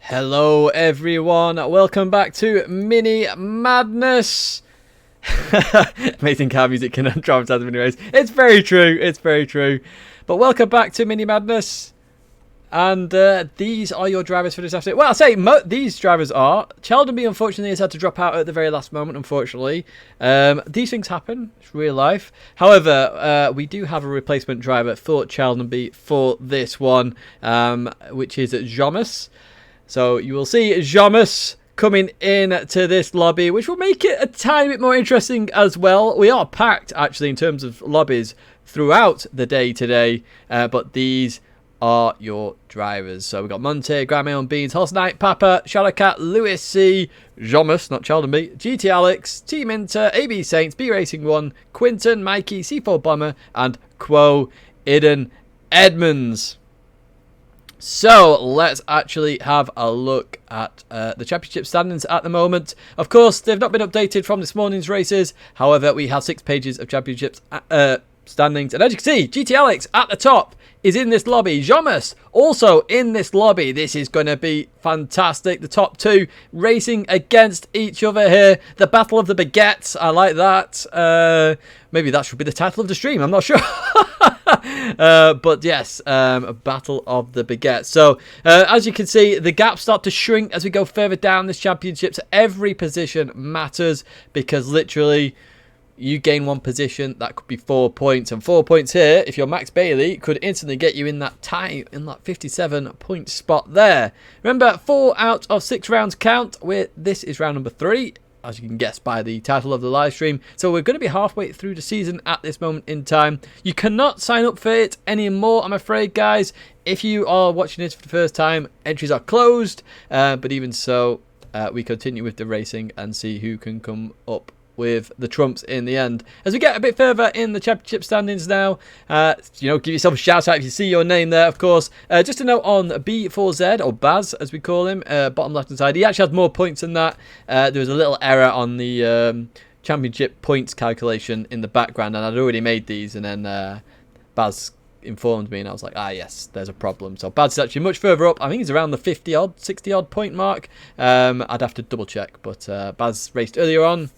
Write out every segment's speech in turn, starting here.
Hello everyone, welcome back to Mini Madness. Amazing car music can traumatize mini race. It's very true, it's very true. But welcome back to Mini Madness. And these are your drivers for this episode. Well, I'll say these drivers are. Cheldenby, unfortunately, has had to drop out at the very last moment, unfortunately. These things happen. It's real life. However, we do have a replacement driver for Cheldenby for this one, which is Jomus. So you will see Jomus coming in to this lobby, which will make it a tiny bit more interesting as well. We are packed, actually, in terms of lobbies throughout the day today. But these are your drivers. So we've got Monte, Grandma Beans, Horse Knight, Papa, Shadowcat, Lewis C, Jomus, not Cheldenby, GT Alex, Team Inter, AB Saints, B Racing 1, Quinton, Mikey, C4 Bomber, and Quo Iden Edmonds. So let's actually have a look at the championship standings at the moment. Of course, they've not been updated from this morning's races. However, we have 6 pages of championships standings. And as you can see, GT Alex at the top is in this lobby. Jomus also in this lobby. This is going to be fantastic. The top 2 racing against each other here. The Battle of the Baguettes. I like that. Maybe that should be the title of the stream. I'm not sure. But yes, a Battle of the Baguettes. So as you can see, the gaps start to shrink as we go further down this championship. So every position matters because literally you gain 1 position, that could be 4 points, and 4 points here, if you're Max Bailey, could instantly get you in that 57-point spot there. Remember, 4 out of 6 rounds count. This is round number 3, as you can guess by the title of the live stream. So we're going to be halfway through the season at this moment in time. You cannot sign up for it anymore, I'm afraid, guys. If you are watching this for the first time, entries are closed. But even so, we continue with the racing and see who can come up with the trumps in the end. As we get a bit further in the championship standings now, give yourself a shout out if you see your name there, of course. Just a note on B4Z, or Baz as we call him, bottom left hand side. He actually has more points than that. There was a little error on the championship points calculation in the background, and I'd already made these, and then Baz informed me, and I was like, yes, there's a problem. So Baz is actually much further up. I think he's around the 50-odd, 60-odd point mark. I'd have to double check, but Baz raced earlier on.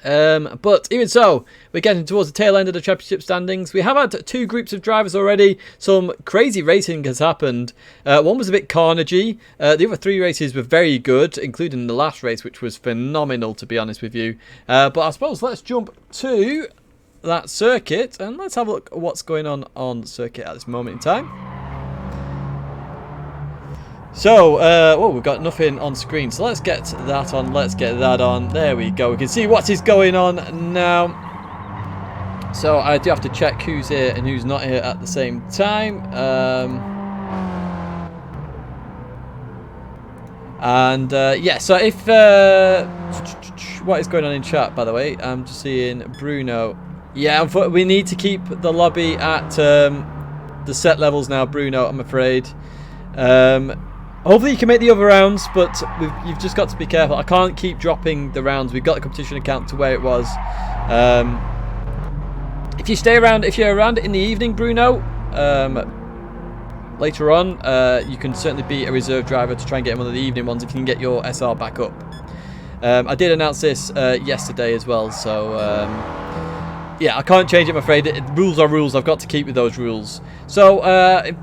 But even so, we're getting towards the tail end of the championship standings. We have had 2 groups of drivers already. Some crazy racing has happened. One was a bit carnagey. The other 3 races were very good, including the last race, which was phenomenal, to be honest with you. But I suppose let's jump to that circuit and let's have a look at what's going on the circuit at this moment in time. So, we've got nothing on screen, so let's get that on, there we go, we can see what is going on now. So, I do have to check who's here and who's not here at the same time. Yeah, so if, what is going on in chat, by the way? I'm just seeing Bruno. Yeah, we need to keep the lobby at the set levels now, Bruno, I'm afraid. Hopefully you can make the other rounds, but you've just got to be careful. I can't keep dropping the rounds. We've got the competition account to where it was. If you're around in the evening, Bruno, later on, you can certainly be a reserve driver to try and get one of the evening ones if you can get your SR back up. I did announce this yesterday as well, so yeah, I can't change it, I'm afraid. Rules are rules. I've got to keep with those rules. So,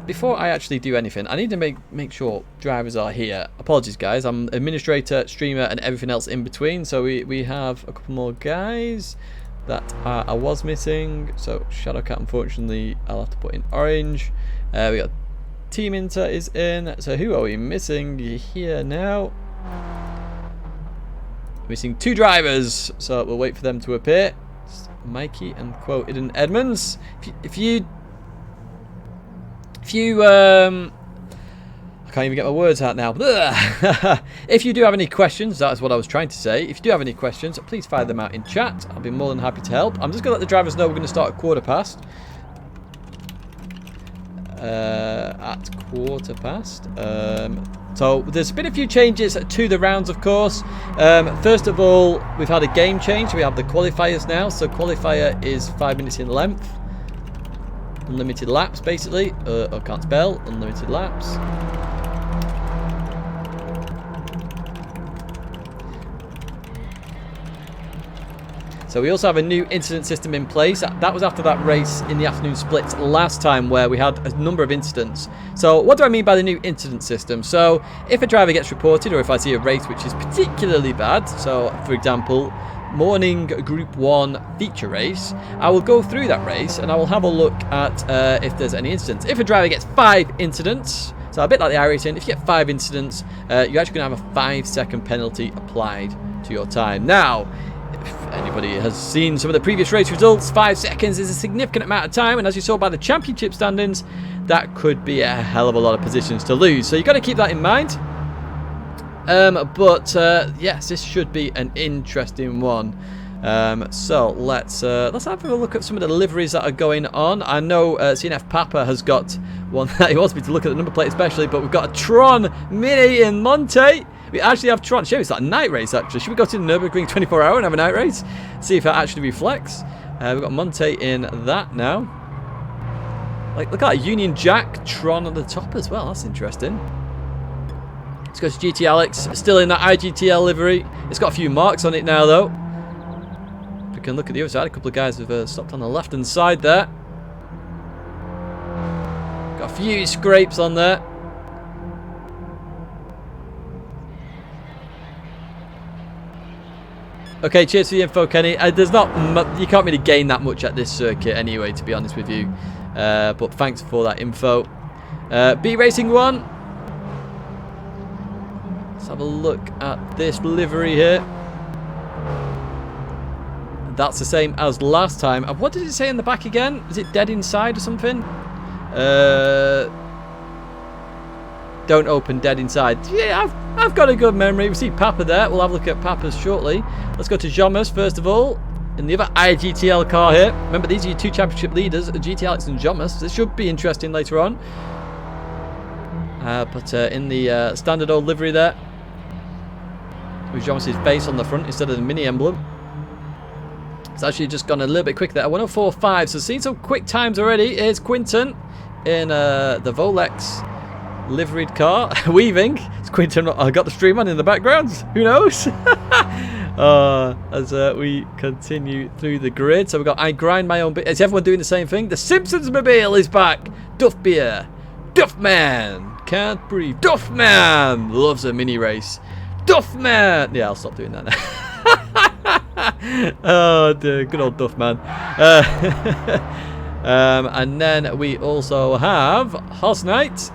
before I actually do anything, I need to make sure drivers are here. Apologies, guys. I'm administrator, streamer, and everything else in between. So, we have a couple more guys that I was missing. So, Shadowcat, unfortunately, I'll have to put in orange. We got Team Inter is in. So, who are we missing here now? Missing 2 drivers. So, we'll wait for them to appear. Mikey and Quo Iden Edmonds. If you I can't even get my words out now. If you do have any questions, that is what I was trying to say. If you do have any questions, please fire them out in chat. I'll be more than happy to help. I'm just going to let the drivers know we're going to start at quarter past. So there's been a few changes to the rounds, of course. First of all, we've had a game change. We have the qualifiers now. So qualifier is 5 minutes in length. Unlimited laps, basically. I can't spell. Unlimited laps. So we also have a new incident system in place. That was after that race in the afternoon splits last time where we had a number of incidents. So what do I mean by the new incident system? So if a driver gets reported, or if I see a race which is particularly bad, so for example, morning Group 1 feature race, I will go through that race and I will have a look at if there's any incidents. If a driver gets 5 incidents, so a bit like the iRacing, if you get 5 incidents, you're actually going to have a 5-second penalty applied to your time. Now, if anybody has seen some of the previous race results, 5 seconds is a significant amount of time, and as you saw by the championship standings, that could be a hell of a lot of positions to lose. So you've got to keep that in mind. Yes, this should be an interesting one. So let's have a look at some of the liveries that are going on. I know CNF Papa has got one that he wants me to look at the number plate especially, but we've got a Tron Mini in Monte. We actually have Tron. Shame it's like a night race actually. Should we go to the Nürburgring 24 hour and have a night race? See if that actually reflects. We've got Monte in that now. Like, look at that Union Jack Tron at the top as well. That's interesting. Let's go to GT Alex. Still in that IGTL livery. It's got a few marks on it now though. We can look at the other side. A couple of guys have stopped on the left hand side there. Got a few scrapes on there. Okay, cheers for the info, Kenny. There's not you can't really gain that much at this circuit anyway, to be honest with you. But thanks for that info. B Racing 1. Let's have a look at this livery here. That's the same as last time. What did it say in the back again? Is it dead inside or something? Don't open, dead inside. Yeah, I've got a good memory. We see Papa there. We'll have a look at Papa's shortly. Let's go to Jomas first of all. In the other IGTL car here. Remember, these are your 2 championship leaders, GT Alex and Jomas. This should be interesting later on. In the standard old livery there, with Jomas' face on the front instead of the mini emblem. It's actually just gone a little bit quicker there. 104.5. So seeing some quick times already. Here's Quinton in the Volex liveried car. Weaving. It's Quinton. I got the stream on in the background. Who knows? As we continue through the grid. So we've got I Grind My Own Beer. Is everyone doing the same thing? The Simpsons Mobile is back. Duff Beer. Duffman. Can't breathe. Duffman. Loves a mini race. Duffman. Yeah, I'll stop doing that now. Oh dear, good old Duffman. And then we also have Hoss Knight.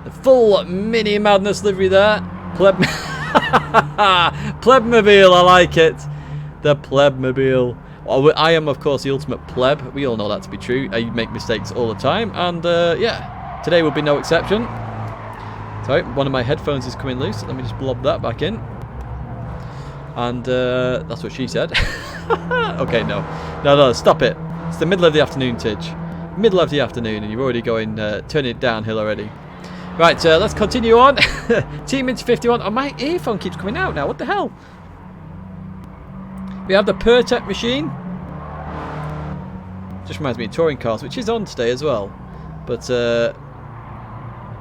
The full Mini Madness livery there. Plebmobile, I like it. The Plebmobile. Well, I am, of course, the ultimate pleb. We all know that to be true. I make mistakes all the time. And, yeah, today will be no exception. Sorry, one of my headphones is coming loose. Let me just blob that back in. And that's what she said. Okay, no, stop it. It's the middle of the afternoon, Tidge. Middle of the afternoon, and you're already going, turning it downhill already. Right, let's continue on. Team into 51. Oh, my earphone keeps coming out now. What the hell? We have the Pertec machine. Just reminds me of touring cars, which is on today as well. But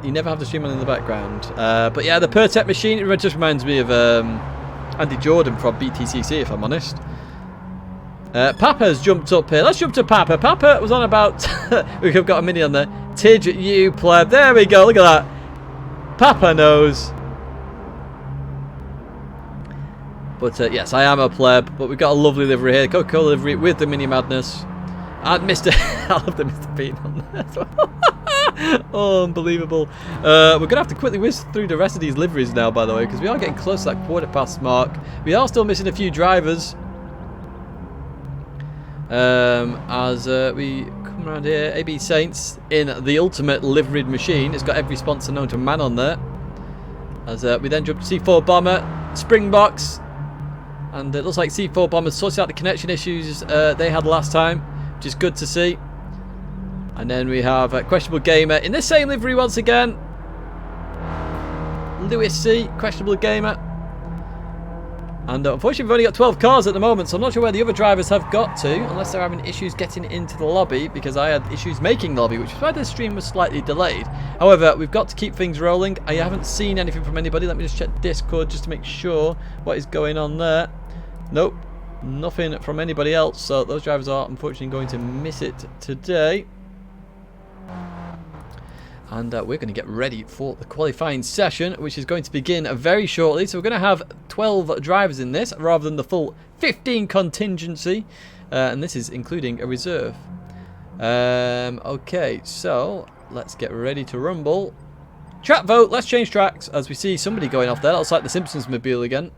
you never have the stream on in the background. But yeah, the Pertec machine, it just reminds me of Andy Jordan from BTCC, if I'm honest. Papa's jumped up here. Let's jump to Papa. Papa was on about... We've got a mini on there. Tidge, you pleb. There we go. Look at that. Papa knows. But yes, I am a pleb. But we've got a lovely livery here. Coca-Cola livery with the Mini Madness. And Mr... I love the Mr. Bean on there as well. Oh, unbelievable. We're going to have to quickly whiz through the rest of these liveries now, by the way, because we are getting close to that quarter-past mark. We are still missing a few drivers. As we come around here, AB Saints in the ultimate liveried machine. It's got every sponsor known to man on there. As we then jump to C4 Bomber, Springboks, and it looks like C4 Bomber sorted out the connection issues they had last time, which is good to see. And then we have Questionable Gamer in the same livery once again. Lewis C, Questionable Gamer. And unfortunately, we've only got 12 cars at the moment, so I'm not sure where the other drivers have got to, unless they're having issues getting into the lobby, because I had issues making the lobby, which is why the stream was slightly delayed. However, we've got to keep things rolling. I haven't seen anything from anybody. Let me just check Discord just to make sure what is going on there. Nope. Nothing from anybody else, so those drivers are unfortunately going to miss it today. And we're going to get ready for the qualifying session, which is going to begin very shortly. So we're going to have 12 drivers in this, rather than the full 15 contingency. And this is including a reserve. Okay, so let's get ready to rumble. Track vote, let's change tracks, as we see somebody going off there. That looks like the Simpsons mobile again.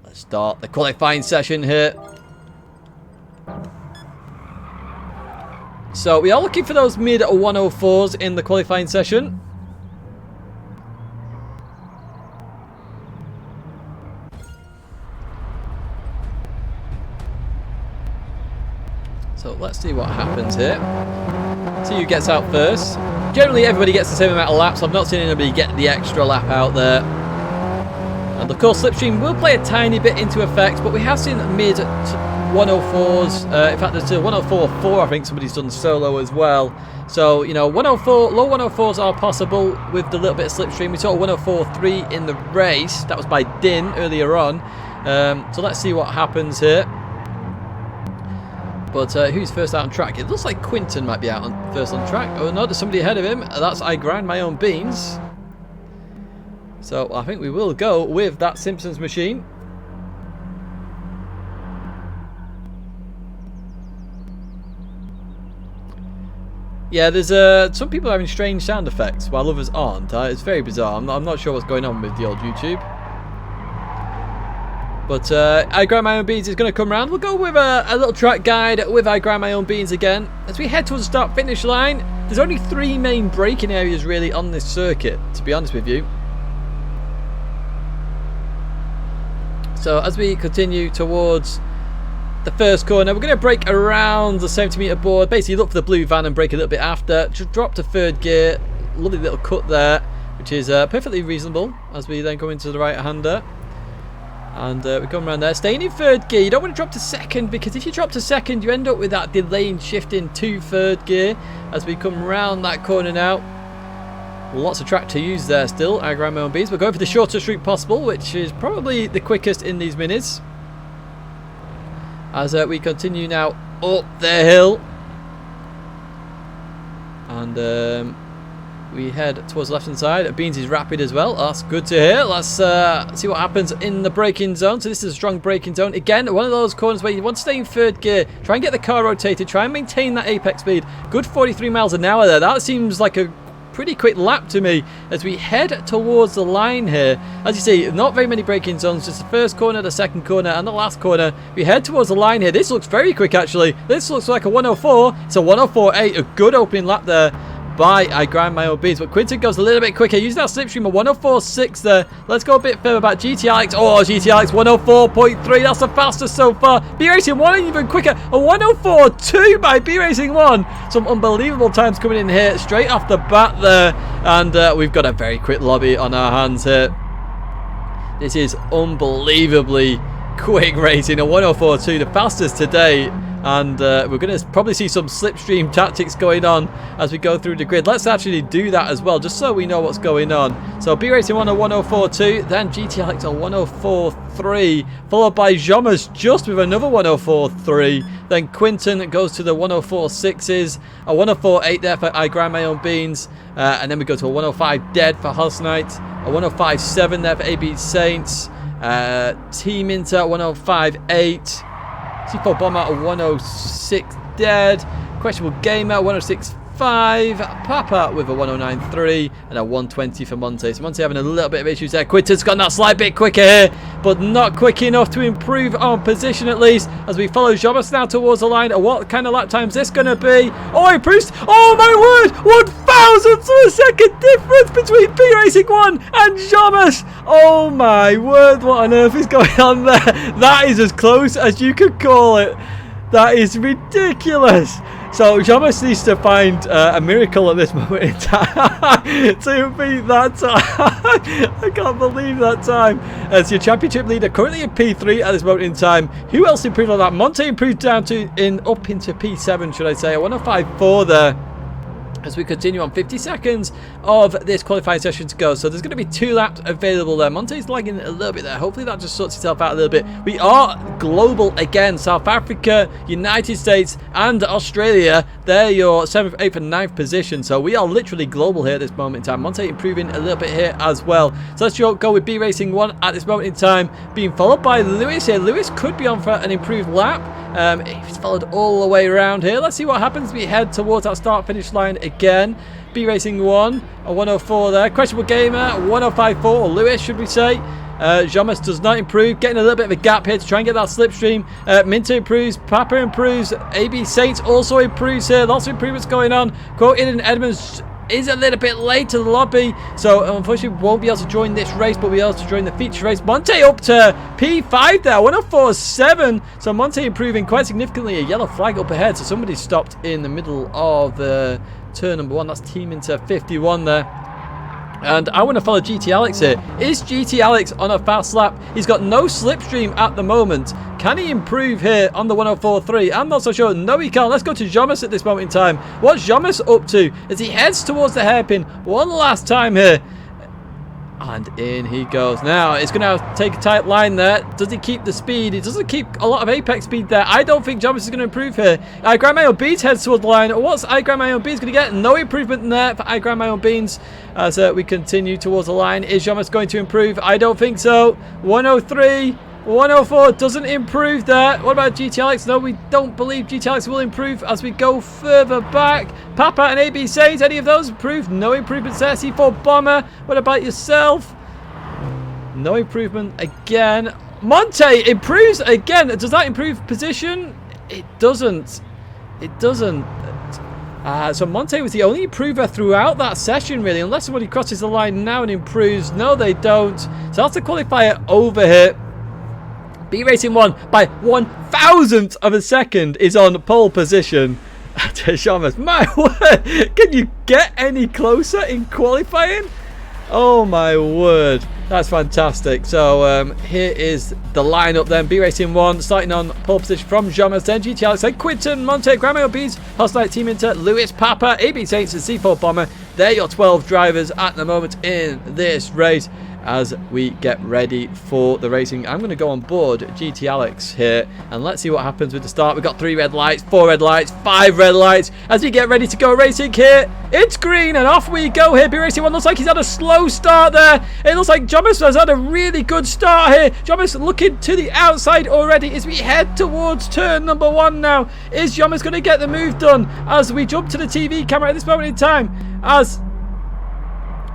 Let's start the qualifying session here. So we are looking for those mid 104s in the qualifying session. So let's see what happens here. See who gets out first. Generally everybody gets the same amount of laps. I've not seen anybody get the extra lap out there. And of course slipstream will play a tiny bit into effect, but we have seen mid 104s, in fact there's a 104.4 I think somebody's done solo as well. So, you know, 104, low 104s are possible with the little bit of slipstream. We saw a 104.3 in the race, that was by Din earlier on. So let's see what happens here. But who's first out on track? It looks like Quinton might be out first on track. Oh no, there's somebody ahead of him. That's I Grind My Own Beans. So I think we will go with that Simpsons machine. Yeah, there's some people having strange sound effects while others aren't. It's very bizarre. I'm not sure what's going on with the old YouTube. But I Grind My Own Beans is going to come around. We'll go with a little track guide with I Grind My Own Beans again. As we head towards the start-finish line, there's only 3 main braking areas really on this circuit, to be honest with you. So as we continue towards the first corner, we're going to brake around the 70-meter board. Basically look for the blue van and brake a little bit after. Just drop to 3rd gear. Lovely little cut there, which is perfectly reasonable as we then go into the right-hander. And we come around there, staying in 3rd gear. You don't want to drop to 2nd, because if you drop to 2nd, you end up with that delay in shifting to 3rd gear as we come around that corner now. Lots of track to use there still. I Grind My Own Beans. We're going for the shortest route possible, which is probably the quickest in these minis. As we continue now up the hill. And we head towards the left-hand side. Beans is rapid as well. That's good to hear. Let's see what happens in the braking zone. So this is a strong braking zone. Again, one of those corners where you want to stay in 3rd gear. Try and get the car rotated. Try and maintain that apex speed. Good 43 miles an hour there. That seems like a pretty quick lap to me as we head towards the line here. As you see, not very many braking zones. Just the first corner, the second corner, and the last corner. We head towards the line here. This looks very quick, actually. This looks like a 104. It's a 104.8. A good opening lap there by I Grind My Own Beans, but Quinton goes a little bit quicker using that slipstream of 104.6 there. Let's go a bit further back. GT Alex, oh, GT Alex 104.3, that's the fastest so far. B Racing 1 even quicker, a 104.2 by B Racing 1. Some unbelievable times coming in here straight off the bat there, and we've got a very quick lobby on our hands here. This is unbelievably quick racing, a 104.2, the fastest today. And we're going to probably see some slipstream tactics going on as we go through the grid. Let's actually do that as well, just so we know what's going on. So B Racing 1 on 104.2, then GT Alex on 104.3, followed by Jomas just with another 104.3. Then Quinton goes to the 104.6s, a 104.8 there for I Grind My Own Beans, and then we go to a 105 dead for Hoss Knight, a 105.7 there for AB Saints, Team Inter 105.8. C4 Bomber at 106 dead. Questionable Gamer 106.5. Papa with a 109.3 and a 120 for Monte. So Monte having a little bit of issues there. Quinton's gone that slight bit quicker here, but not quick enough to improve on position at least. As we follow Jobas now towards the line. What kind of lap time is this going to be? Oh, he improves. Oh my word! 1,000th of a second difference between B Racing 1 and Jobas. Oh my word! What on earth is going on there? That is as close as you could call it. That is ridiculous. So Jobas needs to find a miracle at this moment in time to beat that time. I can't believe that time. As your championship leader, currently in P3 at this moment in time. Who else improved on that? Monte improved down to up into P7, should I say? A 105.4 there. as we continue on. 50 seconds of this qualifying session to go, so there's going to be 2 laps available there. Monte's lagging a little bit there. Hopefully that just sorts itself out a little bit. We are global again. South Africa, United States and Australia, they're your 7th, 8th and 9th position, so we are literally global here at this moment in time. Monte improving a little bit here as well. So let's go with B Racing 1 at this moment in time, being followed by Lewis here. Lewis could be on for an improved lap. He's followed all the way around here. Let's see what happens. We head towards that start finish line again. B Racing 1, a 104 there. Questionable Gamer, 1054, or Lewis should we say. Jamas does not improve, getting a little bit of a gap here to try and get that slipstream. Minter improves, Papa improves, AB Saints also improves here. Lots of improvements going on. Quoted in Edmonds is a little bit late to the lobby, so unfortunately won't be able to join this race, but we'll be able to join the feature race. Monte up to P5 there, 104.7, so Monte improving quite significantly. A yellow flag up ahead, so somebody stopped in the middle of the turn number 1. That's Team Inter 51 there. And I want to follow GT Alex here. Is GT Alex on a fast lap? He's got no slipstream at the moment. Can he improve here on the 104.3? I'm not so sure. No, he can't. Let's go to Jomas at this moment in time. What's Jomas up to as he heads towards the hairpin one last time here? And in he goes. Now, it's going to take a tight line there. Does he keep the speed? He doesn't keep a lot of apex speed there. I don't think Jomas is going to improve here. iGrand Beans heads towards the line. What's iGrand Beans going to get? No improvement in there for iGrand Beans as we continue towards the line. Is Jomas going to improve? I don't think so. 103. 104 doesn't improve there. What about GT Alex? No, we don't believe GT Alex will improve as we go further back. Papa and AB Saints, any of those improve? No improvements there. C4 Bomber, what about yourself? No improvement again. Monte improves again. Does that improve position? It doesn't. It doesn't. So Monte was the only improver throughout that session, really, unless somebody crosses the line now and improves. No, they don't. So that's the qualifier over here. B Racing 1 by 1,000th of a second is on pole position. Shamas, my word, can you get any closer in qualifying? Oh my word, that's fantastic. So here is the lineup then. B Racing 1 starting on pole position from Jamas, then GT Alex, then Quinton, Monte, Graham Bees, Hostile Team Inter, Lewis, Papa, AB Saints and C4 Bomber. They're your 12 drivers at the moment in this race as we get ready for the racing. I'm going to go on board GT Alex here and let's see what happens with the start. We've got 3 red lights, 4 red lights, 5 red lights as we get ready to go racing here. It's green and off we go here. B Racing 1 looks like he's had a slow start there. It looks like Jomas has had a really good start here. Jomas looking to the outside already as we head towards turn number 1 now. Is Jomas going to get the move done as we jump to the TV camera at this moment in time as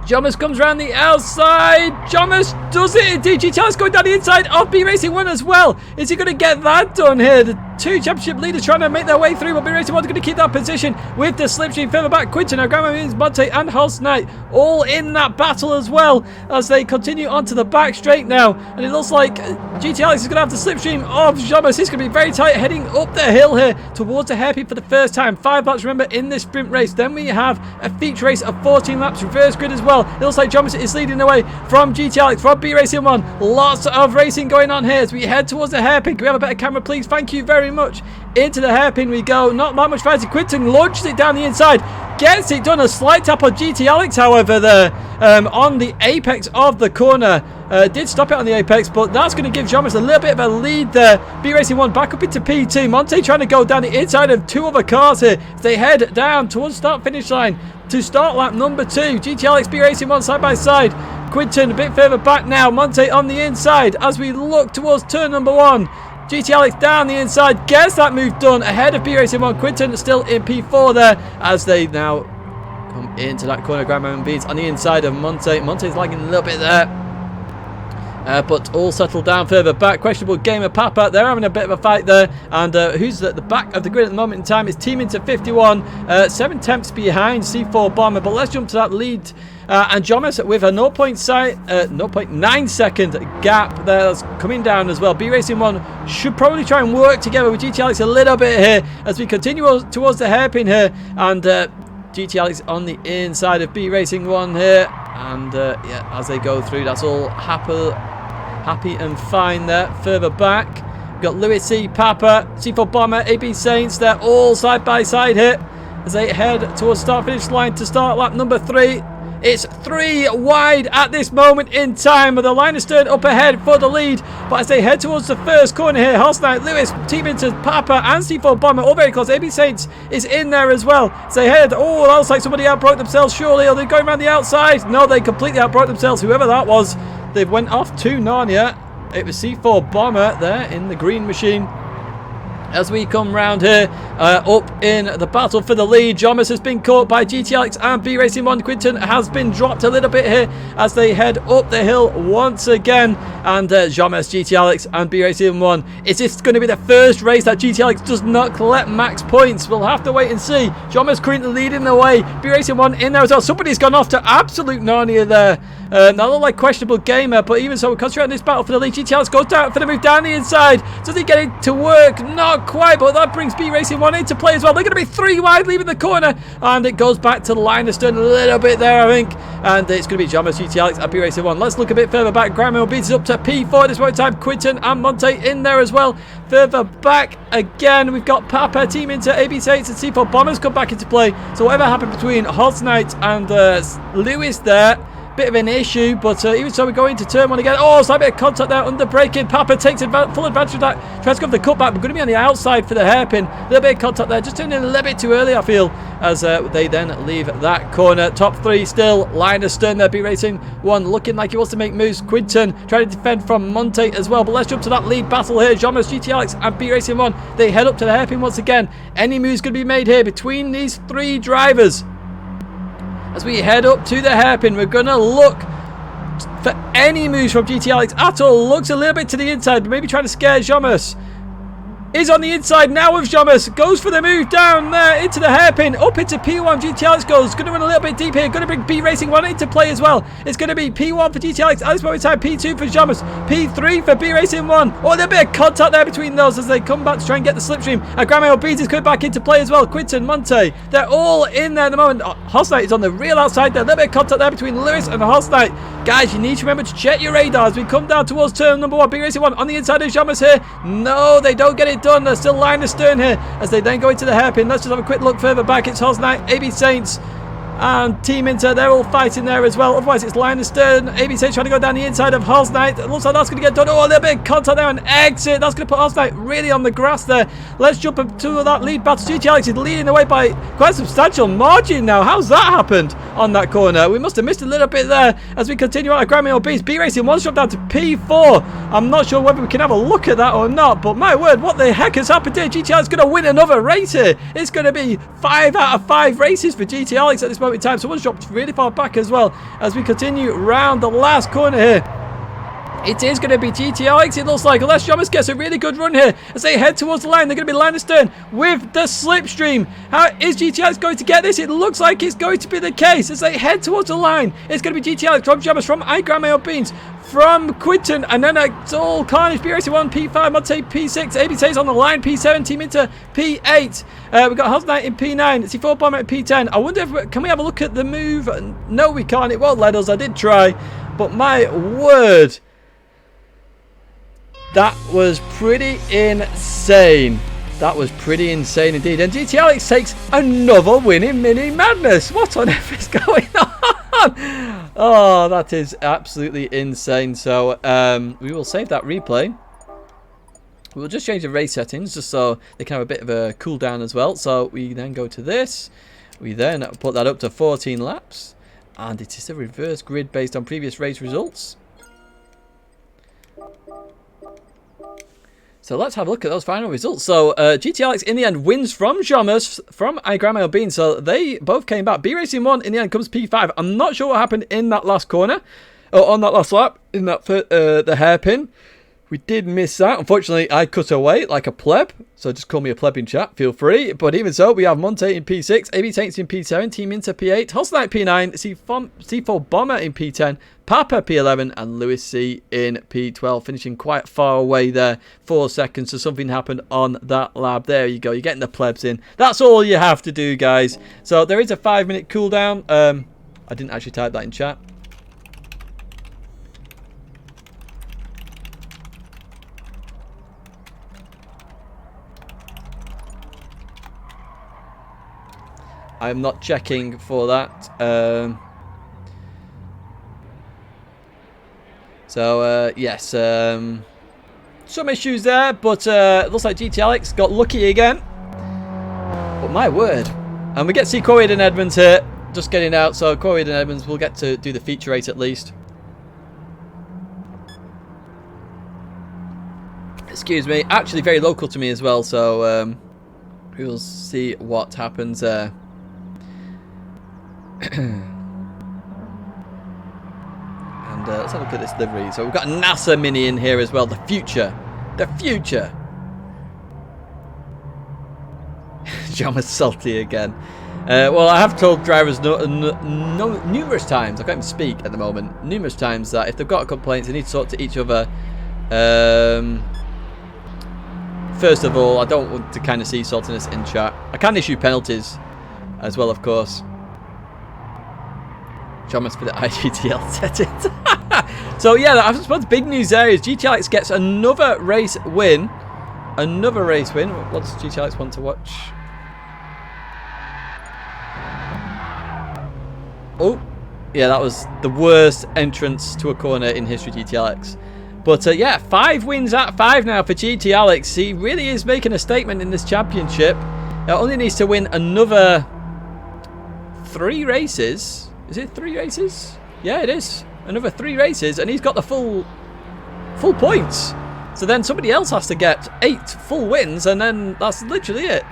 Jomas comes around the outside. Jomas does it indeed. GT Alex going down the inside of B Racing 1 as well. Is he going to get that done here? The 2 championship leaders trying to make their way through, but B Racing 1 is going to keep that position with the slipstream further back. Quinton, Grandma Monte and Hulse Knight all in that battle as well as they continue onto the back straight now. And it looks like GT Alex is going to have the slipstream of Jomas. He's going to be very tight heading up the hill here towards the hairpin for the first time. 5 laps, remember, in this sprint race. Then we have a feature race of 14 laps, reverse grid as well. It looks like Jomas is leading the way from GT Alex, from B Racing 1. Lots of racing going on here as we head towards the hairpin. Can we have a better camera, please? Thank you very much. Into the hairpin we go. Not that much fancy. Quinton launches it down the inside. Gets it done. A slight tap on GT Alex, however, there on the apex of the corner. Did stop it on the apex, but that's going to give Jomas a little bit of a lead there. B Racing 1 back up into P2. Monte trying to go down the inside of 2 other cars here. They head down towards start finish line to start lap number 2. GT Alex, B Racing 1 side by side. Quinton a bit further back now. Monte on the inside as we look towards turn number 1. GT Alex down the inside, gets that move done ahead of B Racing 1. Quinton still in P4 there as they now come into that corner. Grandma Beans on the inside of Monte. Monte's lagging a little bit there. But all settled down further back. Questionable Gamer Papa, they're having a bit of a fight there. And who's at the back of the grid at the moment in time is Team Inter 51. 7 tenths behind C4 Bomber. But let's jump to that lead. And Jomas with a 0.9 second gap there that's coming down as well. B Racing 1 should probably try and work together with GT Alex a little bit here as we continue towards the hairpin here. And GT Alex on the inside of B Racing 1 here. And yeah, as they go through, that's all happy and fine there. Further back, we've got Lewis C, Papa, C4 Bomber, AB Saints. They're all side by side here as they head towards start-finish line to start lap number 3. It's 3 wide at this moment in time, with the line of stern up ahead for the lead. But as they head towards the first corner here, Horse Knight, Lewis, Team Inter, Papa and C4 Bomber all very close. AB Saints is in there as well. As they head, oh, that looks like somebody outbroke themselves. Surely, are they going around the outside? No, they completely outbroke themselves. Whoever that was, they went off to Narnia. It was C4 Bomber there in the green machine. As we come round here, up in the battle for the lead, Jomas has been caught by GT Alex and B Racing 1. Quinton has been dropped a little bit here as they head up the hill once again. And Jomas, GT Alex and B Racing 1. Is this going to be the first race that GT Alex does not collect max points? We'll have to wait and see. Jomas currently leading the way. B Racing 1 in there as well. Somebody's gone off to absolute Narnia there. That looked like questionable gamer, but even so, we're concentrating on this battle for the lead. GT Alex goes down for the move down the inside. Does he get it to work? Not quite, but that brings B Racing 1 into play as well. They're going to be 3 wide leaving the corner, and it goes back to the line of stern a little bit there, I think. And it's going to be Jomas, GT Alex and B Racing 1. Let's look a bit further back. Graham beats up to P4 at this point in time. Quinton and Monte in there as well. Further back again, we've got Papa, Team Inter, AB Saints and C4 Bombers come back into play. So whatever happened between Horse Knight and Lewis there, bit of an issue, but even so, we go into turn 1 again. Oh, slight bit of contact there, under braking. Papa takes full advantage of that, tries to go for the cutback. We're going to be on the outside for the hairpin. A little bit of contact there, just turning in a little bit too early, I feel, as they then leave that corner. Top 3 still, line of stern there. B Racing 1 looking like he wants to make moves. Quinton trying to defend from Monte as well, but let's jump to that lead battle here. Jomas, GT Alex and B Racing 1, they head up to the hairpin once again. Any moves going to be made here between these 3 drivers? As we head up to the hairpin, we're going to look for any moves from GT Alex at all. Looks a little bit to the inside, but maybe trying to scare Jomas. Is on the inside now with Jomas. Goes for the move down there into the hairpin. Up into P1. GT Alex goes. Going to run a little bit deep here. Going to bring B Racing 1 into play as well. It's going to be P1 for GT Alex at this moment in time. P2 for Jomas. P3 for B Racing 1. Oh, a little bit of contact there between those as they come back to try and get the slipstream. And Graham Beats is coming back into play as well. Quinton, Monte. They're all in there at the moment. Horse Knight is on the real outside there. A little bit of contact there between Lewis and Horse Knight. Guys, you need to remember to check your radar as we come down towards turn number 1. B Racing 1 on the inside of Jomas here. No, they don't get it done. They're still line of stern here as they then go into the hairpin. Let's just have a quick look further back. It's Horse Knight, AB Saints and Team Inter. They're all fighting there as well. Otherwise, it's line of stern. AB Saints trying to go down the inside of Horse Knight. It looks like that's going to get done. Oh, a little bit of contact there and exit. That's going to put Horse Knight really on the grass there. Let's jump into that lead battle. GT Alex is leading the way by quite a substantial margin now. How's that happened on that corner? We must have missed a little bit there as we continue on. A Grammy Beast. B Racing 1 shot down to P4. I'm not sure whether we can have a look at that or not, but my word, what the heck has happened here? GT Alex is going to win another race here. It's going to be 5 out of 5 races for GT Alex at this moment in time. Someone's dropped really far back as well as we continue round the last corner here. It is going to be GT Alex, it looks like, unless Jomas gets a really good run here as they head towards the line. They're going to be line of stern with the slipstream. How is GT Alex going to get this? It looks like it's going to be the case as they head towards the line. It's going to be GT Alex from Jomas, from iGramail Beans, from Quinton, and then it's all carnage. B Racing 1, P5, I'd say P6, ABC is on the line, P7, Team Inter, P8. We've got Horse Knight in P9, C4 Bomber at P10. I wonder if, can we have a look at the move? No, we can't. It won't let us. I did try, but my word, that was pretty insane. That was pretty insane indeed. And GT Alex takes another win in Mini Madness. What on earth is going on? Oh, that is absolutely insane. So we will save that replay. We'll just change the race settings just so they can have a bit of a cooldown as well. So we then go to this. We then put that up to 14 laps. And it is a reverse grid based on previous race results. So let's have a look at those final results. So GT Alex in the end wins from Jomas, from iGramail Bean. So they both came back. B Racing 1 in the end comes P5. I'm not sure what happened in that last corner, or on that last lap, in that the hairpin. We did miss that. Unfortunately, I cut away like a pleb. So just call me a pleb in chat. Feel free. But even so, we have Monte in P6, AB Saints in P7, Team Inter P8, Horse Knight P9, C4 Bomber in P10, Papa P11, and Lewis C in P12. Finishing quite far away there. 4 seconds. So something happened on that lap. There you go. You're getting the plebs in. That's all you have to do, guys. So there is a 5-minute cooldown. I didn't actually type that in chat. I'm not checking for that. Yes, some issues there, but it looks like GT Alex got lucky again. But my word. And we get to see Corey and Edmonds here, just getting out. So Corey and Edmonds will get to do the feature race at least. Excuse me. Actually very local to me as well, so we'll see what happens there. And let's have a look at this livery. So we've got a NASA Mini in here as well. The future. The future. John was salty again. Well, I have told drivers numerous times, I can't even speak at the moment, numerous times that if they've got complaints, they need to talk to each other. First of all, I don't want to kind of see saltiness in chat. I can issue penalties as well, of course. John must put the IGTL set it. So yeah, I suppose big news there is GT Alex gets another race win. Another race win. What does GT Alex want to watch? Oh, yeah, that was the worst entrance to a corner in history, GT Alex. But yeah, 5 wins out of 5 now for GT Alex. He really is making a statement in this championship. He only needs to win another 3 races. Is it 3 races? Yeah, it is. Another 3 races, and he's got the full points. So then somebody else has to get 8 full wins, and then that's literally it.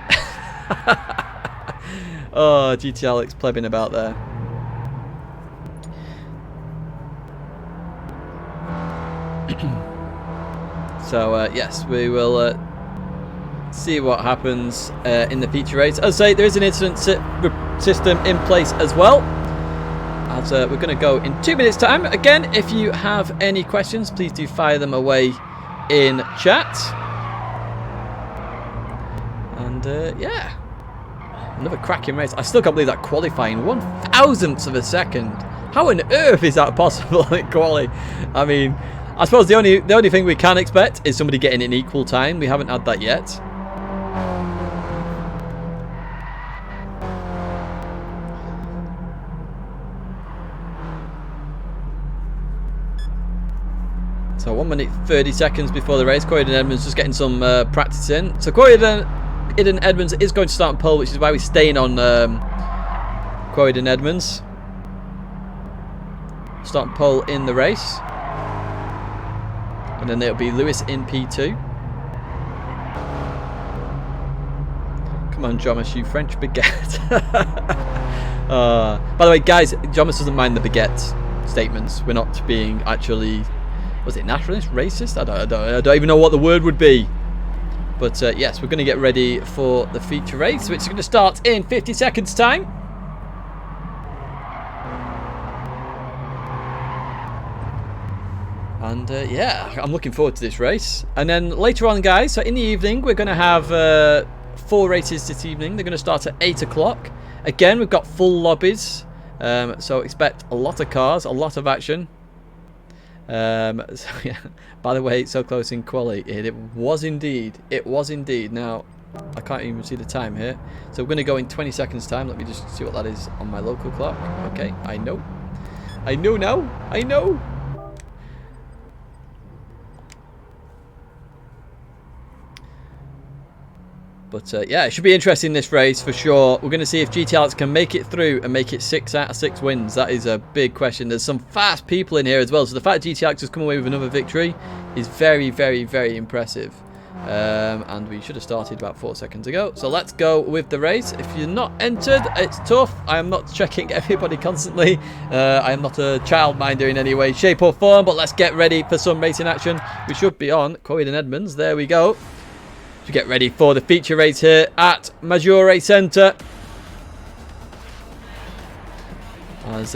Oh, GT Alex plebbing about there. So yes, we will see what happens in the feature race. As I say, there is an incident system in place as well. As we're going to go in 2 minutes time. Again, if you have any questions, please do fire them away in chat. And yeah, another cracking race. I still can't believe that qualifying 1,000th of a second. How on earth is that possible in quali? I mean, I suppose the only thing we can expect is somebody getting an equal time. We haven't had that yet. So 1 minute 30 seconds before the race. Corey Edmonds just getting some practice in. So Corey Edmonds is going to start on pole, which is why we're staying on Corey Edmonds. Starting pole in the race. And then it'll be Lewis in P2. Come on, Jomas, you French baguette. By the way, guys, Jomas doesn't mind the baguette statements. We're not being actually... Was it nationalist? Racist? I don't even know what the word would be. But yes, we're going to get ready for the feature race, which is going to start in 50 seconds time. And yeah, I'm looking forward to this race. And then later on, guys, so in the evening, we're going to have 4 races this evening. They're going to start at 8 o'clock. Again, we've got full lobbies. So expect a lot of cars, a lot of action. So yeah, by the way, so close in quali. It was indeed. It was indeed. Now, I can't even see the time here. So we're going to go in 20 seconds time. Let me just see what that is on my local clock. Okay, I know. I know now. I know. But yeah, it should be interesting, this race for sure. We're going to see if GT Alex can make it through and make it 6 out of 6 wins. That is a big question. There's some fast people in here as well. So the fact GT Alex has come away with another victory is very, very, very impressive. And we should have started about 4 seconds ago. So let's go with the race. If you're not entered, it's tough. I am not checking everybody constantly. I am not a childminder in any way, shape or form. But let's get ready for some racing action. We should be on Corey and Edmonds. There we go. To get ready for the feature race here at Maggiore Centre. As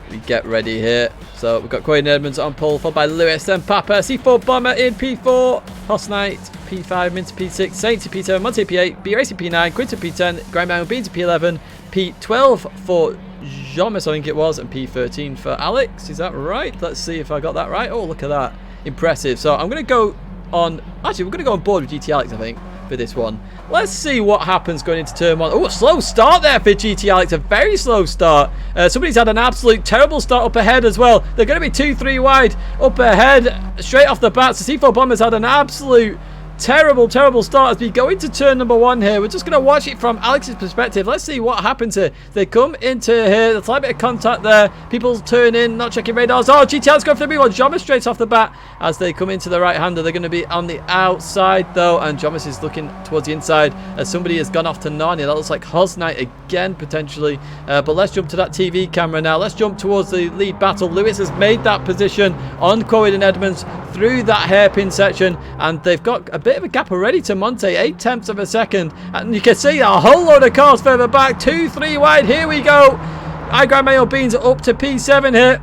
we get ready here. So we've got Corey Edmonds on pole, followed by Lewis, then Papa, C4 Bomber in P4, Hoss Knight P5, Minter P6, Saint P7, Monte P8, B Racing P9, Quinton P10, Grindbound Bean to P11, P12 for Jomas, I think it was, and P13 for Alex. Is that right? Let's see if I got that right. Oh, look at that. Impressive. So I'm going to go on... Actually, we're going to go on board with GT Alex, I think. for this one. Let's see what happens going into turn 1. Oh, a slow start there for GT Alex. A very slow start. Somebody's had an absolute terrible start up ahead as well. They're going to be 2-3 wide up ahead straight off the bat. So C4 Bomber's had an absolute terrible start as we go into turn number 1 here. We're just going to watch it from Alex's perspective. Let's see what happens here. They come into here. There's a slight bit of contact there. People turn in, not checking radars. Oh, GTL's going for the B1. Jomas straight off the bat as they come into the right-hander. They're going to be on the outside though, and Jomas is looking towards the inside as somebody has gone off to Narnia. That looks like Hosnight again potentially. But let's jump to that TV camera now. Let's jump towards the lead battle. Lewis has made that position on Coed and Edmonds through that hairpin section, and they've got a bit of a gap already to Monte, 0.8 of a second, and you can see a whole load of cars further back, 2-3 wide. Here we go. I Grab My Own Beans up to P7 here.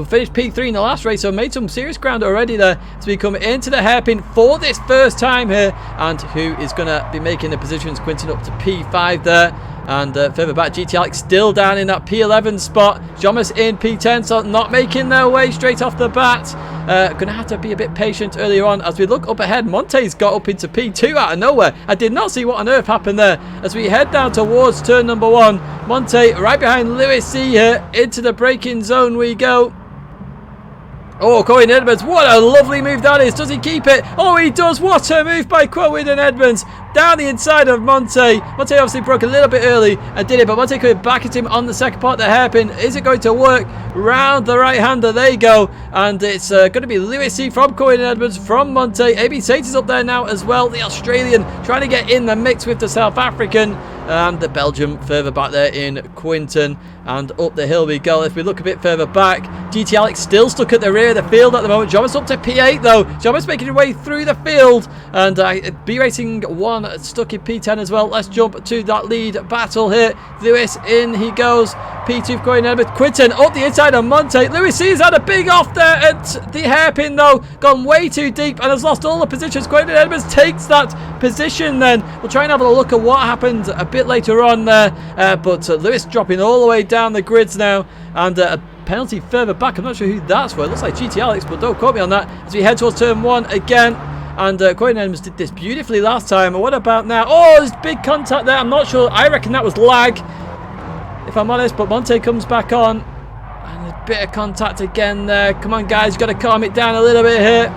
Finished P3 in the last race, so made some serious ground already there as we come into the hairpin for this first time here. And who is going to be making the positions? Quinton up to P5 there. And further back, GT Alex still down in that P11 spot. Jomas in P10, so not making their way straight off the bat. Going to have to be a bit patient earlier on as we look up ahead. Monte's got up into P2 out of nowhere. I did not see what on earth happened there as we head down towards turn number 1. Monte right behind Lewis C here. Into the braking zone we go. Oh, Coed Edmonds, what a lovely move that is. Does he keep it? Oh, he does. What a move by Coed and Edmonds. Down the inside of Monte. Monte obviously broke a little bit early and did it, but Monte could back at him on the second part of the hairpin. Is it going to work? Round the right-hander, there you go. And it's going to be Lewis C from Coed and Edmonds from Monte. AB Sates is up there now as well. The Australian trying to get in the mix with the South African. And the Belgium further back there in Quinton. And up the hill we go. If we look a bit further back, GT Alex still stuck at the rear of the field at the moment. Jomas up to P8 though. Jomas making his way through the field. And B Racing 1 stuck in P10 as well. Let's jump to that lead battle here. Lewis in he goes. P2 going in with Quinton up the inside of Monte. Lewis C has had a big off there at the hairpin though. Gone way too deep and has lost all the positions. Quinton Edmonds takes that position then. We'll try and have a look at what happened a bit later on there. But Lewis dropping all the way down the grids now. And a penalty further back. I'm not sure who that's for. It looks like GT Alex, but don't quote me on that. As we head towards turn 1 again. And Coed Edmonds did this beautifully last time. And what about now? Oh, there's big contact there. I'm not sure. I reckon that was lag, if I'm honest. But Monte comes back on. And a bit of contact again there. Come on, guys. You've got to calm it down a little bit here.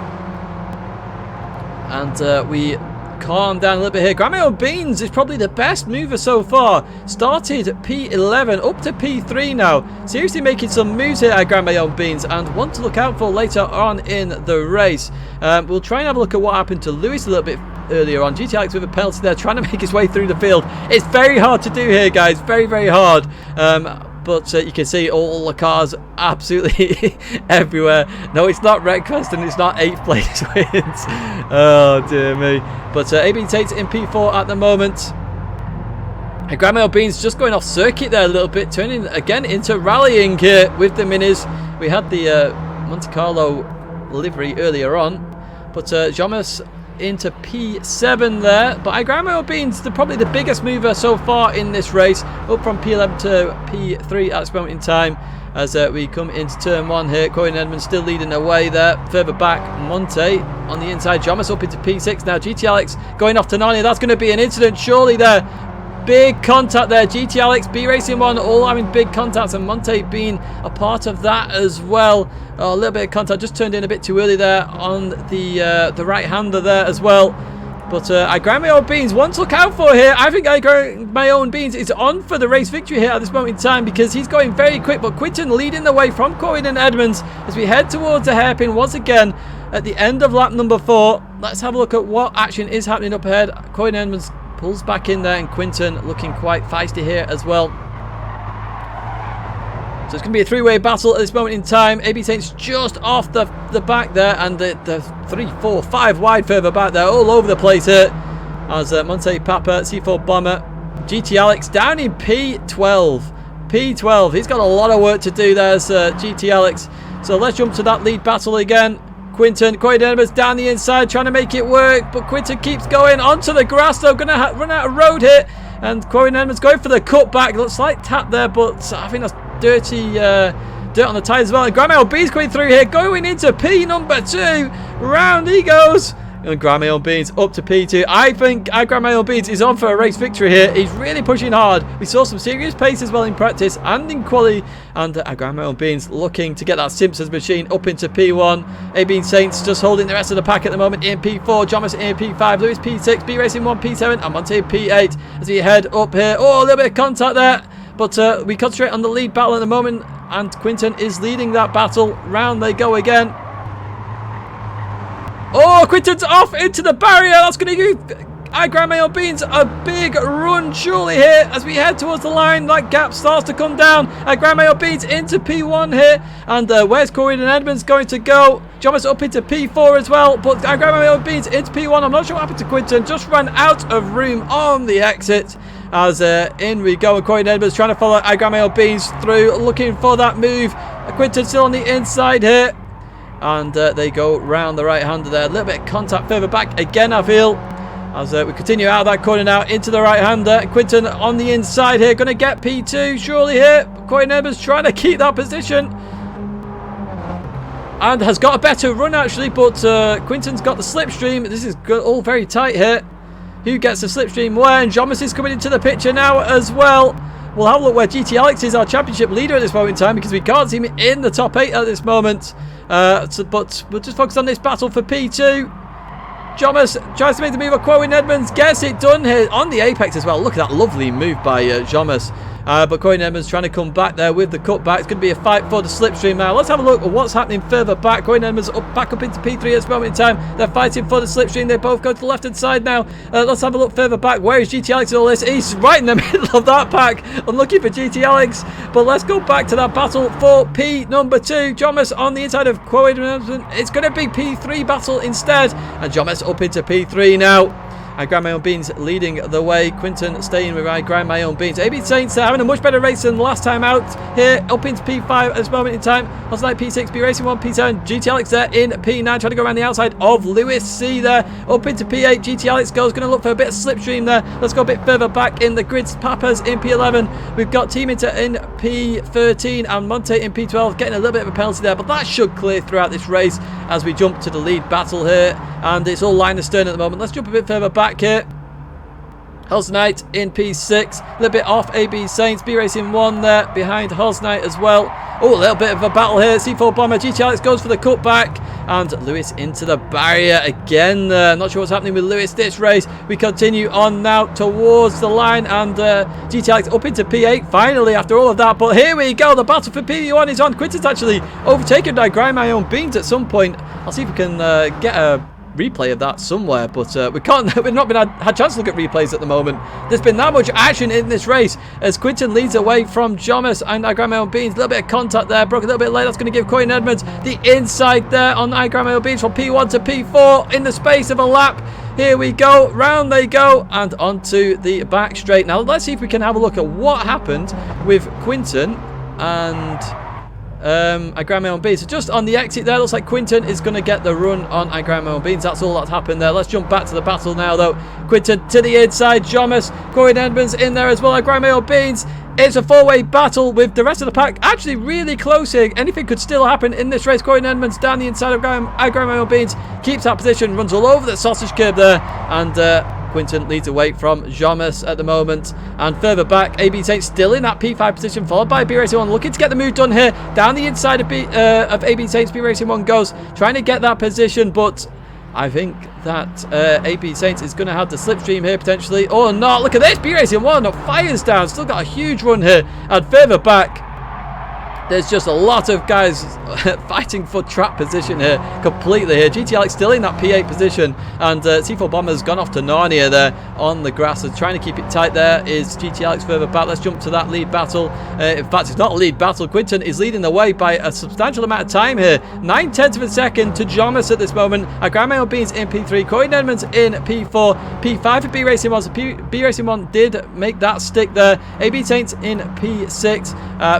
And we calm down a little bit here. Grab My Own Beans is probably the best mover so far. Started P11 up to P3 now. Seriously making some moves here at Grab My Own Beans, and one to look out for later on in the race. We'll try and have a look at what happened to Lewis a little bit earlier on. GT Alex with a penalty there, trying to make his way through the field. It's very hard to do here, guys. Very hard. But you can see all the cars absolutely everywhere. No, it's not Redcrest and it's not 8th place wins. Oh, dear me. But AB takes it in P4 at the moment. And Grab My Own Beans just going off circuit there a little bit, turning again into rallying here with the minis. We had the Monte Carlo livery earlier on. But Jomas into P7 there, but I Grab My Own Beans, probably the biggest mover so far in this race, up from P11 to P3 at this moment in time as we come into turn 1 here. Coed Edmonds still leading the way there. Further back, Monte on the inside. Jomas up into P6 now. GT Alex going off to Narnia. That's going to be an incident surely there. Big contact there. GT Alex, B Racing 1 all having big contacts, and Monte being a part of that as well. Oh, a little bit of contact, just turned in a bit too early there on the right-hander there as well. But I Grab My Own Beans, one to look out for here. I think I Grab My Own Beans is on for the race victory here at this moment in time because he's going very quick. But Quinton leading the way from Coed and Edmonds as we head towards the hairpin once again at the end of lap number 4. Let's have a look at what action is happening up ahead. Coed and Edmonds pulls back in there, and Quinton looking quite feisty here as well. So it's going to be a three-way battle at this moment in time. AB Saints just off the back there, and the 3, 4, 5 wide further back there, all over the place here. As Monte Papa, C4 Bomber, GT Alex down in P12. P12, he's got a lot of work to do there, GT Alex. So let's jump to that lead battle again. Quinton, Coed Edmonds down the inside, trying to make it work, but Quinton keeps going onto the grass, though, going to run out of road here. And Coed Edmonds going for the cutback. Looks like tap there, but I think that's dirty dirt on the tyres as well. And Grab My Own Beans coming through here, going into P number 2. Round he goes. And Grab My Own Beans up to P2. I think I Grab My Own Beans is on for a race victory here. He's really pushing hard. We saw some serious pace as well in practice and in quali. And I Grab My Own Beans looking to get that Simpsons machine up into P1. AB Saints just holding the rest of the pack at the moment in P4. Jomas in P5. Lewis P6. B Racing 1 P7. And Monte P8 as we head up here. Oh, a little bit of contact there. But we concentrate on the lead battle at the moment. And Quinton is leading that battle. Round they go again. Oh, Quinton's off into the barrier. That's going to give I Grab My Own Beans a big run surely here as we head towards the line. That gap starts to come down. I Grab My Own Beans into P1 here. And where's Corey and Edmonds going to go? Thomas up into P4 as well. But I Grab My Own Beans into P1. I'm not sure what happened to Quinton. Just ran out of room on the exit. As in we go, and Corey and Edmonds trying to follow I Grab My Own Beans through, looking for that move. Quinton still on the inside here. And they go round the right-hander there. A little bit of contact further back again, I feel. As we continue out of that corner now into the right-hander. Quinton on the inside here. Going to get P2 surely here. Corey Evans trying to keep that position. And has got a better run actually. But Quinton's got the slipstream. This is all very tight here. Who gets the slipstream where? And Jomas is coming into the picture now as well. We'll have a look where GT Alex is our championship leader at this moment in time, because we can't see him in the top 8 at this moment. But we'll just focus on this battle for P2. Jomas tries to make the move of Corwin Edmonds. Gets it done here on the apex as well. Look at that lovely move by Jomas. But Corwin Edmonds trying to come back there with the cutback. It's going to be a fight for the slipstream now. Let's have a look at what's happening further back. Corwin Edmonds back up into P3 at this moment in time. They're fighting for the slipstream. They both go to the left-hand side now. Let's have a look further back. Where is GT Alex in all this? He's right in the middle of that pack. Unlucky for GT Alex. But let's go back to that battle for P number 2. Jomas on the inside of Corwin Edmonds. It's going to be P3 battle instead. And Jomas up into P3 now. I Grab My Own Beans leading the way. Quinton staying with I Grab My Own Beans. AB Saints having a much better race than last time out here. Up into P5 at this moment in time. Last night P6, B Racing 1, P7. GT Alex there in P9. Trying to go around the outside of Lewis C there. Up into P8. GT Alex goes. Going to look for a bit of slipstream there. Let's go a bit further back in the grids. Papas in P11. We've got Team Inter in P13 and Monte in P12. Getting a little bit of a penalty there. But that should clear throughout this race as we jump to the lead battle here. And it's all line astern at the moment. Let's jump a bit further back here. Hell's Knight in P6. A little bit off AB Saints. B Racing 1 there behind Hell's Knight as well. Oh, a little bit of a battle here. C4 Bomber. GT Alex goes for the cutback. And Lewis into the barrier again. Not sure what's happening with Lewis this race. We continue on now towards the line. And GT Alex up into P8 finally after all of that. But here we go. The battle for P1 is on. Quinton's actually overtaken I Grab My Own Beans at some point. I'll see if we can get a replay of that somewhere, but we can't. We've not been had chance to look at replays at the moment. There's been that much action in this race as Quinton leads away from Jomas and I Grab My Own Beans. A little bit of contact there, broke a little bit late. That's going to give Corey Edmonds the inside there on I Grab My Own Beans from P1 to P4 in the space of a lap. Here we go, round they go, and onto the back straight. Now let's see if we can have a look at what happened with Quinton and I Grab My Own Beans. So just on the exit there, looks like Quinton is going to get the run on I Grab My Own Beans. That's all that's happened there. Let's jump back to the battle now though. Quinton to the inside, Jomas, Corey Edmonds in there as well. I Grab My Own Beans. It's a four-way battle with the rest of the pack actually really close here. Anything could still happen in this race. Corey Edmonds down the inside of I Grab My Own Beans, keeps that position, runs all over the sausage curb there, and Quinton leads away from Jomas at the moment. And further back, AB Saints still in that P5 position, followed by B Racing 1, looking to get the move done here. Down the inside of AB Saints, B Racing 1 goes, trying to get that position, but I think that AB Saints is going to have the slipstream here potentially. Or not, look at this, B Racing 1 fires down, still got a huge run here. And further back, there's just a lot of guys fighting for trap position here completely here. GT Alex still in that P8 position, and C4 Bomber's gone off to Narnia there on the grass. So trying to keep it tight there is GT Alex further back. Let's jump to that lead battle. In fact, it's not a lead battle. Quinton is leading the way by a substantial amount of time here. 9/10 of a second to Jomas at this moment. I Grab My Own Beans in P3. Corey Edmonds in P4. P5 for B Racing 1. So B Racing 1 did make that stick there. AB Saints in P6.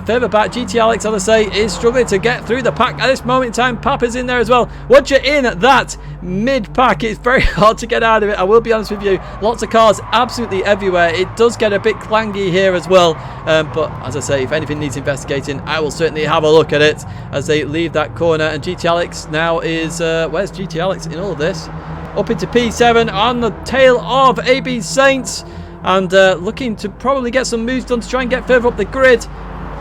Further back, GT Alex, as I say, is struggling to get through the pack at this moment in time. Papa's in there as well. Once you're in that mid-pack, it's very hard to get out of it. I will be honest with you. Lots of cars absolutely everywhere. It does get a bit clangy here as well. But as I say, if anything needs investigating, I will certainly have a look at it as they leave that corner. And GT Alex now is... where's GT Alex in all of this? up into P7 on the tail of AB Saints. And looking to probably get some moves done to try and get further up the grid.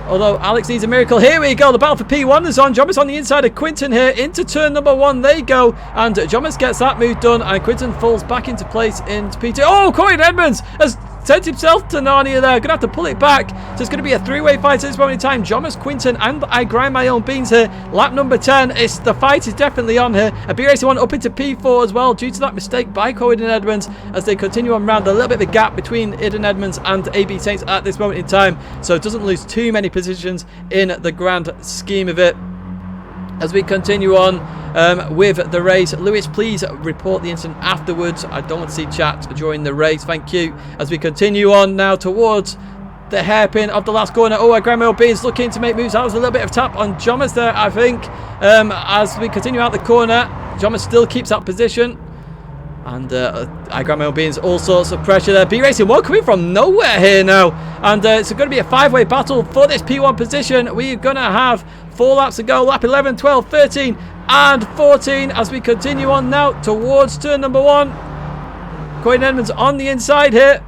Although Alex needs a miracle. Here we go. The battle for P1 is on. Jomas on the inside of Quinton here. Into turn number 1 they go. And Jomas gets that move done. And Quinton falls back into place into P2. Oh, Coin Edmonds has sent himself to Narnia there. Going to have to pull it back. So it's going to be a three-way fight at this moment in time. Jomas, Quinton, and I grind my own beans here. Lap number 10. The fight is definitely on here. A B-Racing1 up into P4 as well due to that mistake by Coin and Edmonds as they continue on round. A little bit of a gap between Iden Edmonds and AB Saints at this moment in time. So it doesn't lose too many positions in the grand scheme of it. As we continue on with the race, Lewis, please report the incident afterwards. I don't want to see chat during the race. Thank you. As we continue on now towards the hairpin of the last corner. Oh, Grandma Beans looking to make moves. That was a little bit of tap on Jomas there, I think. As we continue out the corner, Jomas still keeps that position. And Grandma Beans, all sorts of pressure there. B-Racing1 coming from nowhere here now. And it's going to be a five-way battle for this P1 position. We're going to have 4 laps to go. Lap 11, 12, 13 and 14 as we continue on now towards turn number 1. Coin Edmonds on the inside here.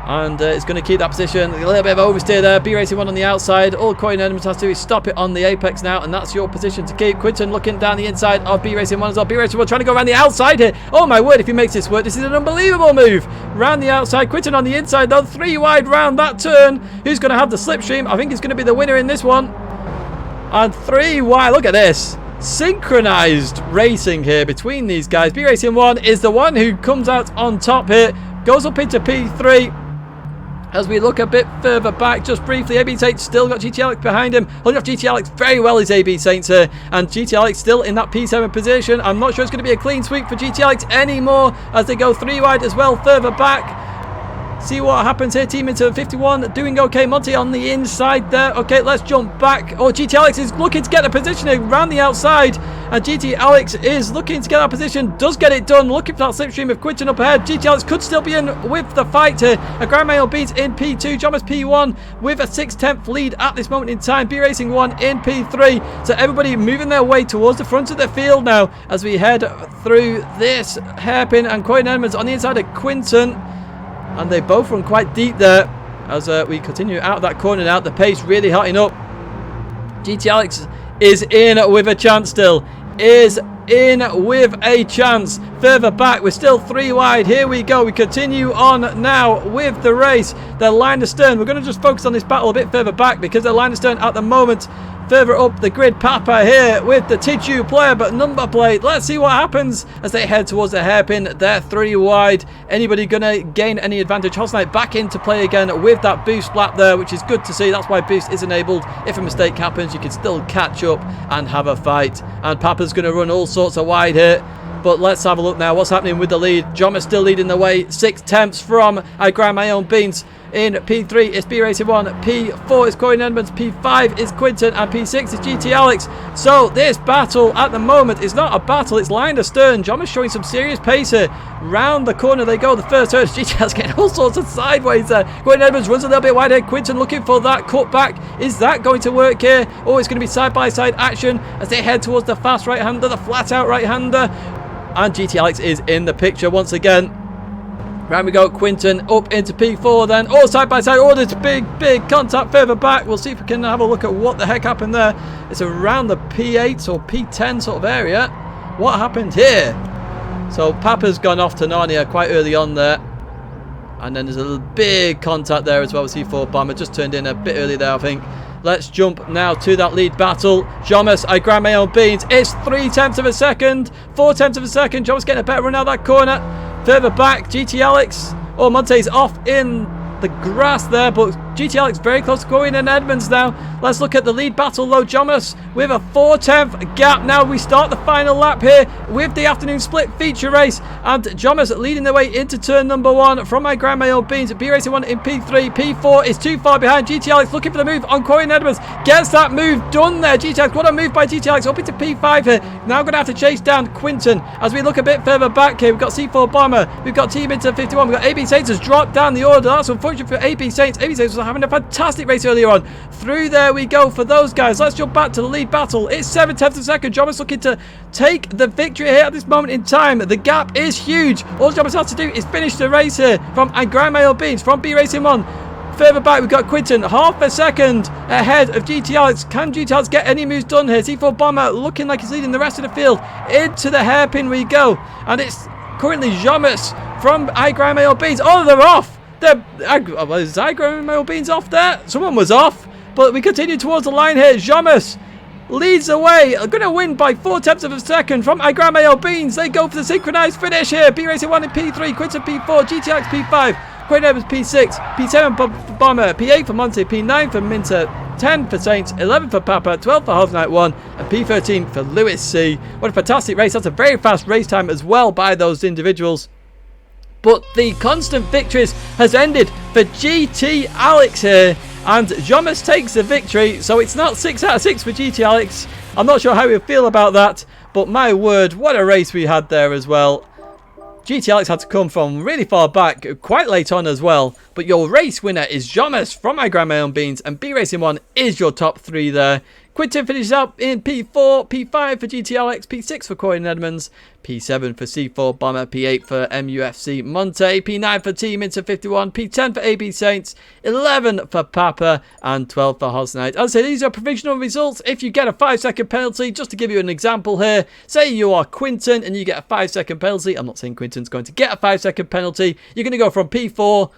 And it's going to keep that position. A little bit of oversteer there. B-Racing1 on the outside. All Coin Edmonds has to do is stop it on the apex now. And that's your position to keep. Quinton looking down the inside of B-Racing1 as well. B-Racing1 trying to go around the outside here. Oh my word, if he makes this work, this is an unbelievable move. Round the outside. Quinton on the inside though. 3 wide round that turn. Who's going to have the slipstream? I think he's going to be the winner in this one. And 3 wide. Look at this. Synchronized racing here between these guys. B-Racing1 is the one who comes out on top here. Goes up into P3. As we look a bit further back, just briefly, AB Saints still got GT Alex behind him. Holding off GT Alex very well is AB Saints here. And GT Alex still in that P7 position. I'm not sure it's going to be a clean sweep for GT Alex anymore as they go 3 wide as well further back. See what happens here. Team into 51 doing okay. Monty on the inside there. Okay, let's jump back. Oh, GT Alex is looking to get the positioning around the outside. And GT Alex is looking to get that position. Does get it done. Looking for that slipstream of Quinton up ahead. GT Alex could still be in with the fight here. A Grand Mail beats in P2. Jomas P1 with a 6/10 lead at this moment in time. B-Racing1 in P3. So everybody moving their way towards the front of the field now as we head through this hairpin. And Coin Edmonds on the inside of Quinton. And they both run quite deep there as we continue out of that corner now. The pace really hotting up. GT Alex is in with a chance still. Is in with a chance. Further back, we're still 3 wide. Here we go. We continue on now with the race. They're line astern. We're going to just focus on this battle a bit further back because they're line astern at the moment. Further up the grid, Papa here with the Tidgney player, but number plate. Let's see what happens as they head towards the hairpin. They're 3 wide. Anybody going to gain any advantage? Hosnight back into play again with that boost lap there, which is good to see. That's why boost is enabled. If a mistake happens, you can still catch up and have a fight. And Papa's going to run all sorts of wide here. But let's have a look now. What's happening with the lead? Jomas still leading the way. 6/10 from I Grind My Own Beans. In P3 is B-Racing1, P4 is Coin Edmonds, P5 is Quinton, and P6 is GT Alex. So this battle at the moment is not a battle, it's line astern. Jomas showing some serious pace here. Round the corner they go, the first turn. GT Alex getting all sorts of sideways there. Coin Edmonds runs a little bit wide here. Quinton looking for that cutback. Is that going to work here? Oh, it's going to be side-by-side action as they head towards the fast right-hander, the flat-out right-hander. And GT Alex is in the picture once again. Round we go, Quinton up into P4 then. Oh, side by side. Oh, there's big contact further back. We'll see if we can have a look at what the heck happened there. It's around the P8 or P10 sort of area. What happened here? So Papa's gone off to Narnia quite early on there. And then there's a big contact there as well with C4 Bomber. Just turned in a bit early there, I think. Let's jump now to that lead battle. Jomas, I Grind My Own Beans. It's 3/10 of a second. 4/10 of a second. Jomas getting a better run out of that corner. Further back, GT Alex. Oh, Monte's off in the grass there, but GT Alex very close to going in Edmonds now. Let's look at the lead battle though. Jomas with a 4/10 gap. Now we start the final lap here with the afternoon split feature race. And Jomas leading the way into turn number 1 from My Grand My Own Beans. B-Racing1 in P3. P4 is too far behind. GT Alex looking for the move on Coin Edmonds. Gets that move done there. GT Alex, what a move by GT Alex up into P5 here. Now going to have to chase down Quinton. As we look a bit further back here, we've got C4 Bomber. We've got Team into 51. We've got AB Saints has dropped down the order. That's unfortunate caution for AB Saints. AB Saints was having a fantastic race earlier on. Through there we go for those guys. Let's jump back to the lead battle. It's 7/10 of a second. Jomas looking to take the victory here at this moment in time. The gap is huge. All Jomas has to do is finish the race here from Grandmail Beans from B Racing 1. Further back, we've got Quinton, half a second ahead of GT Alex. Can GT Alex get any moves done here? C4 Bomber looking like he's leading the rest of the field. Into the hairpin we go. And it's currently Jomas from Grandmail Beans. Oh, they're off. Is Grandmail Beans off there? Someone was off. But we continue towards the line here. Jomas leads the way. Going to win by 4/10 of a second from Grandmail Beans. They go for the synchronized finish here. B Racing 1 in P3, Quinton P4, GT Alex P5. Quinn Evans P6, P7 for Bomber, P8 for Monty, P9 for Minter, 10 for Saints, 11 for Papa, 12 for Half Night 1, and P13 for Lewis C. What a fantastic race. That's a very fast race time as well by those individuals. But the constant victories has ended for GT Alex here. And Jomas takes the victory. So it's not 6 out of 6 for GT Alex. I'm not sure how we feel about that. But my word, what a race we had there as well. GT Alex had to come from really far back, quite late on as well. But your race winner is Jomas from Grandmail Beans, and B Racing 1 is your top 3 there. Quinton finishes up in P4, P5 for GT Alex, P6 for Corin Edmonds, P7 for C4 Bomber, P8 for MUFC Monte, P9 for Team Inter 51, P10 for AB Saints, 11 for Papa, and 12 for Hosnight. As I say, these are provisional results. If you get a 5-second penalty, just to give you an example here, say you are Quinton and you get a 5-second penalty. I'm not saying Quinton's going to get a 5-second penalty. You're going to go from P4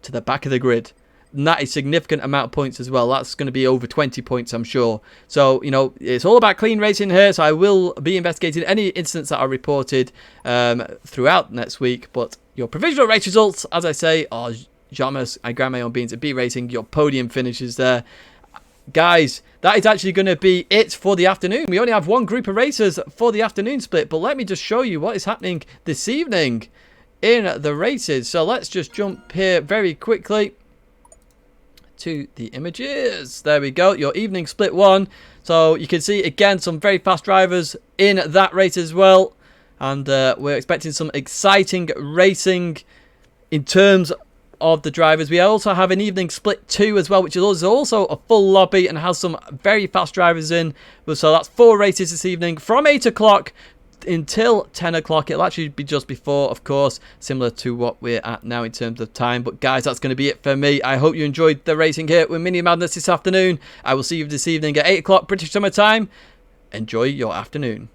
to the back of the grid. And that is a significant amount of points as well. That's going to be over 20 points, I'm sure. So, you know, it's all about clean racing here. So I will be investigating any incidents that are reported throughout next week. But your provisional race results, as I say, are Jomas, Grandmail Beans, and B Racing. Your podium finishes there. Guys, that is actually going to be it for the afternoon. We only have one group of racers for the afternoon split. But let me just show you what is happening this evening in the races. So let's just jump here very quickly to the images. There we go, your evening split 1. So you can see again some very fast drivers in that race as well, and we're expecting some exciting racing in terms of the drivers. We also have an evening split 2 as well, which is also a full lobby and has some very fast drivers in. So that's 4 races this evening from 8 o'clock until 10 o'clock. It'll actually be just before, of course, similar to what we're at now in terms of time. But guys, that's going to be it for me. I hope you enjoyed the racing here with Mini Madness this afternoon. I will see you this evening at 8 o'clock British Summer Time. Enjoy your afternoon.